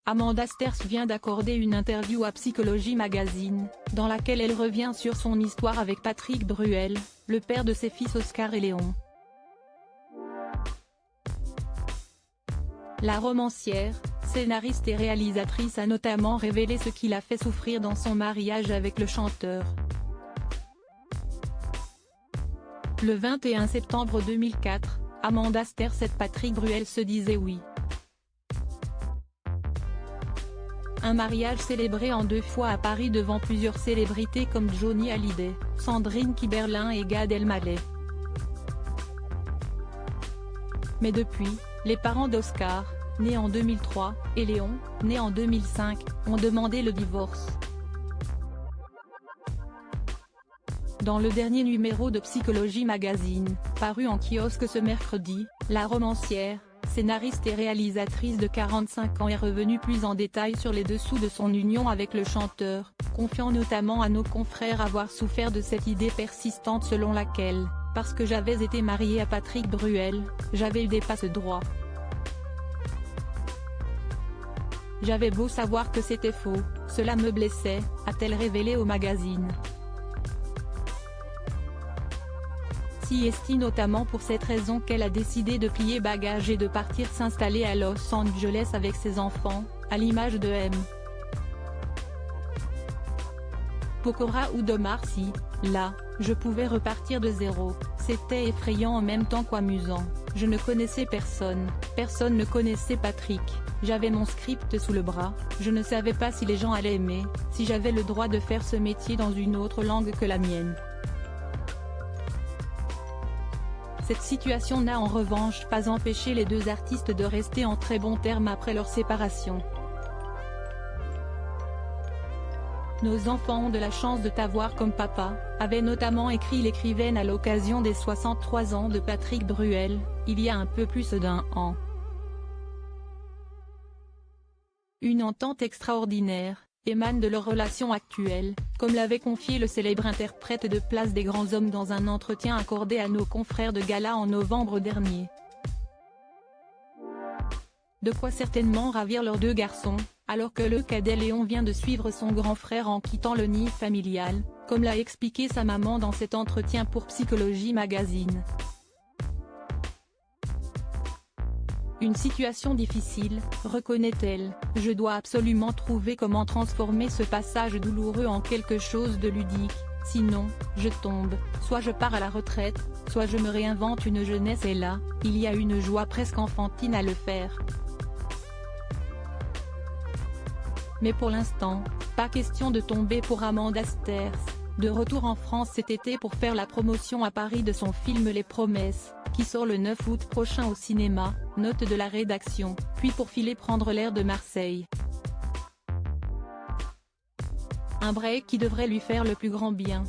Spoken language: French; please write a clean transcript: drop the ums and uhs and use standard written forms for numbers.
Amanda Sters vient d'accorder une interview à Psychologie Magazine, dans laquelle elle revient sur son histoire avec Patrick Bruel, le père de ses fils Oscar et Léon. La romancière, scénariste et réalisatrice a notamment révélé ce qui l'a fait souffrir dans son mariage avec le chanteur. Le 21 septembre 2004, Amanda Sters et Patrick Bruel se disaient oui. Un mariage célébré en 2 fois à Paris devant plusieurs célébrités comme Johnny Hallyday, Sandrine Kiberlin et Gad Elmaleh. Mais depuis, les parents d'Oscar, né en 2003, et Léon, né en 2005, ont demandé le divorce. Dans le dernier numéro de Psychologie Magazine, paru en kiosque ce mercredi, la romancière, scénariste et réalisatrice de 45 ans est revenue plus en détail sur les dessous de son union avec le chanteur, confiant notamment à nos confrères avoir souffert de cette idée persistante selon laquelle, parce que j'avais été mariée à Patrick Bruel, j'avais eu des passe-droits. J'avais beau savoir que c'était faux, cela me blessait, a-t-elle révélé au magazine. C'est notamment pour cette raison qu'elle a décidé de plier bagages et de partir s'installer à Los Angeles avec ses enfants, à l'image de M. Pokora ou d'Omar Sy. Là, je pouvais repartir de zéro, c'était effrayant en même temps qu'amusant, je ne connaissais personne, personne ne connaissait Patrick, j'avais mon script sous le bras, je ne savais pas si les gens allaient aimer, si j'avais le droit de faire ce métier dans une autre langue que la mienne. Cette situation n'a en revanche pas empêché les deux artistes de rester en très bons termes après leur séparation. Nos enfants ont de la chance de t'avoir comme papa, avait notamment écrit l'écrivaine à l'occasion des 63 ans de Patrick Bruel, il y a un peu plus d'1 an. Une entente extraordinaire émane de leur relation actuelle, comme l'avait confié le célèbre interprète de Place des Grands Hommes dans un entretien accordé à nos confrères de Gala en novembre dernier. De quoi certainement ravir leurs 2 garçons, alors que le cadet Léon vient de suivre son grand frère en quittant le nid familial, comme l'a expliqué sa maman dans cet entretien pour Psychologie Magazine. Une situation difficile, reconnaît-elle, je dois absolument trouver comment transformer ce passage douloureux en quelque chose de ludique, sinon, je tombe, soit je pars à la retraite, soit je me réinvente une jeunesse et là, il y a une joie presque enfantine à le faire. Mais pour l'instant, pas question de tomber pour Amanda Sters, de retour en France cet été pour faire la promotion à Paris de son film Les Promesses, qui sort le 9 août prochain au cinéma, note de la rédaction, puis pour filer prendre l'air de Marseille. Un break qui devrait lui faire le plus grand bien.